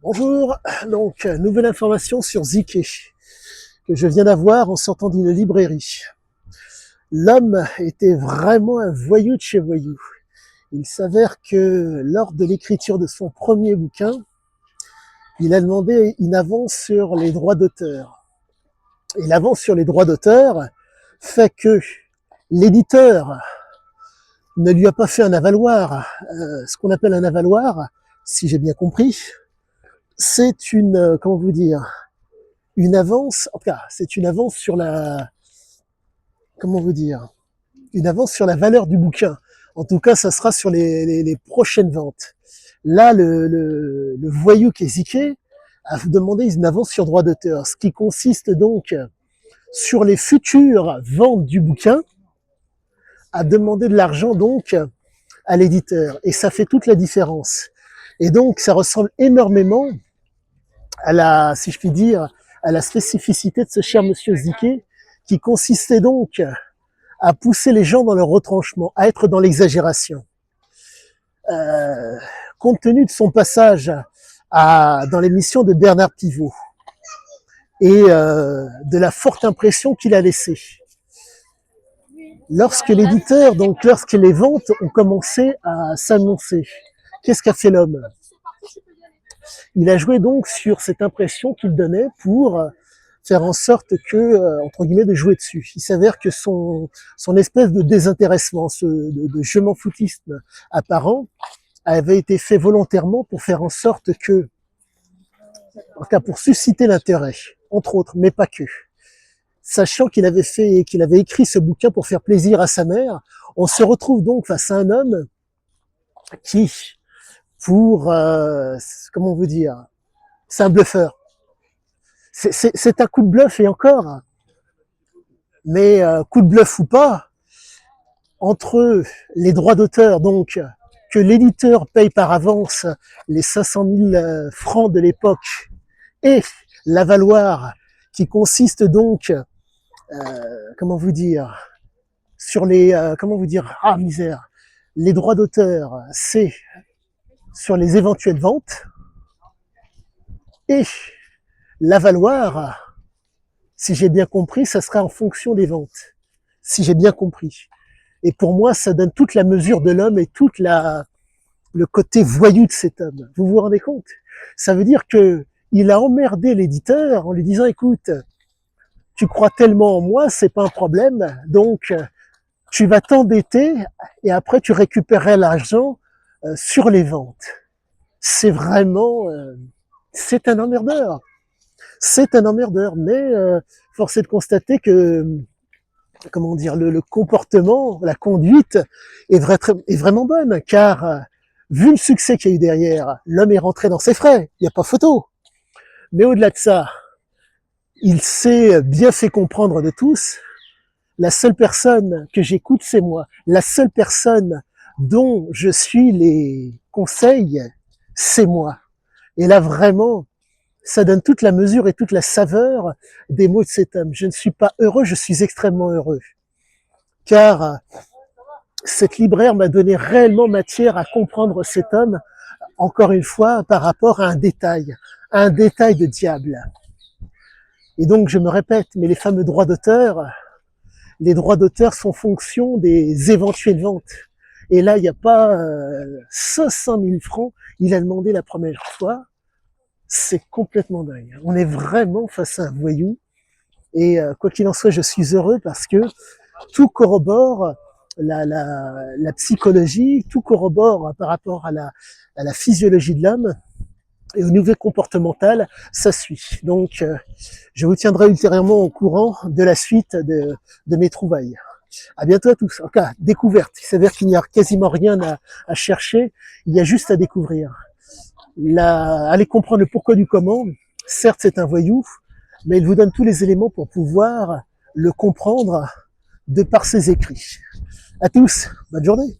Bonjour, donc nouvelle information sur Ziké que je viens d'avoir en sortant d'une librairie. L'homme était vraiment un voyou de chez voyou. Il s'avère que lors de l'écriture de son premier bouquin, il a demandé une avance sur les droits d'auteur. Et l'avance sur les droits d'auteur fait que l'éditeur ne lui a pas fait un avaloir. Ce qu'on appelle un avaloir, si j'ai bien compris, c'est une, comment vous dire, une avance, en tout cas, c'est une avance sur la, comment vous dire, une avance sur la valeur du bouquin. En tout cas, ça sera sur les prochaines ventes. Là, le voyou qui est ziqué a demandé une avance sur droit d'auteur, ce qui consiste donc sur les futures ventes du bouquin à demander de l'argent donc à l'éditeur. Et ça fait toute la différence. Et donc, ça ressemble énormément à la, si je puis dire, à la spécificité de ce cher monsieur Ziké, qui consistait donc à pousser les gens dans leur retranchement, à être dans l'exagération. Compte tenu de son passage dans l'émission de Bernard Pivot et de la forte impression qu'il a laissée, lorsque l'éditeur, donc lorsque les ventes ont commencé à s'annoncer, qu'est-ce qu'a fait l'homme? Il a joué donc sur cette impression qu'il donnait pour faire en sorte que, entre guillemets, de jouer dessus. Il s'avère que son espèce de désintéressement, de je m'en foutisme apparent, avait été fait volontairement pour faire en sorte que, en tout cas pour susciter l'intérêt, entre autres, mais pas que. Sachant qu'il avait écrit ce bouquin pour faire plaisir à sa mère, on se retrouve donc face à un homme qui, pour, comment vous dire, c'est un bluffeur. C'est un coup de bluff et encore, mais coup de bluff ou pas, entre les droits d'auteur, donc que l'éditeur paye par avance les 500 000 francs de l'époque, et l'avaloir qui consiste donc, comment vous dire, sur les, comment vous dire, ah misère, les droits d'auteur, c'est sur les éventuelles ventes, et l'avaloir, si j'ai bien compris, ça sera en fonction des ventes. Si j'ai bien compris. Et pour moi, ça donne toute la mesure de l'homme et toute le côté voyou de cet homme. Vous vous rendez compte? Ça veut dire que il a emmerdé l'éditeur en lui disant, écoute, tu crois tellement en moi, c'est pas un problème, donc tu vas t'endetter et après tu récupéreras l'argent sur les ventes. C'est vraiment, c'est un emmerdeur. C'est un emmerdeur, mais force est de constater que, comment dire, le comportement, la conduite est vraiment bonne, car vu le succès qu'il y a eu derrière, l'homme est rentré dans ses frais, il n'y a pas photo. Mais au-delà de ça, il s'est bien fait comprendre de tous. La seule personne que j'écoute, c'est moi. La seule personne dont je suis les conseils, c'est moi. Et là, vraiment, ça donne toute la mesure et toute la saveur des mots de cet homme. Je ne suis pas heureux, je suis extrêmement heureux. Car cette libraire m'a donné réellement matière à comprendre cet homme, encore une fois, par rapport à un détail de diable. Et donc, je me répète, mais les fameux droits d'auteur, les droits d'auteur sont fonction des éventuelles ventes. Et là, il n'y a pas 500 000 francs, il a demandé la première fois. C'est complètement dingue. On est vraiment face à un voyou. Et quoi qu'il en soit, je suis heureux parce que tout corrobore la psychologie, tout corrobore par rapport à la physiologie de l'homme et au niveau comportemental, ça suit. Donc, je vous tiendrai ultérieurement au courant de la suite de mes trouvailles. À bientôt à tous. En tout cas, découverte. Il s'avère qu'il n'y a quasiment rien à chercher, il y a juste à découvrir. Allez comprendre le pourquoi du comment. Certes, c'est un voyou, mais il vous donne tous les éléments pour pouvoir le comprendre de par ses écrits. À tous, bonne journée.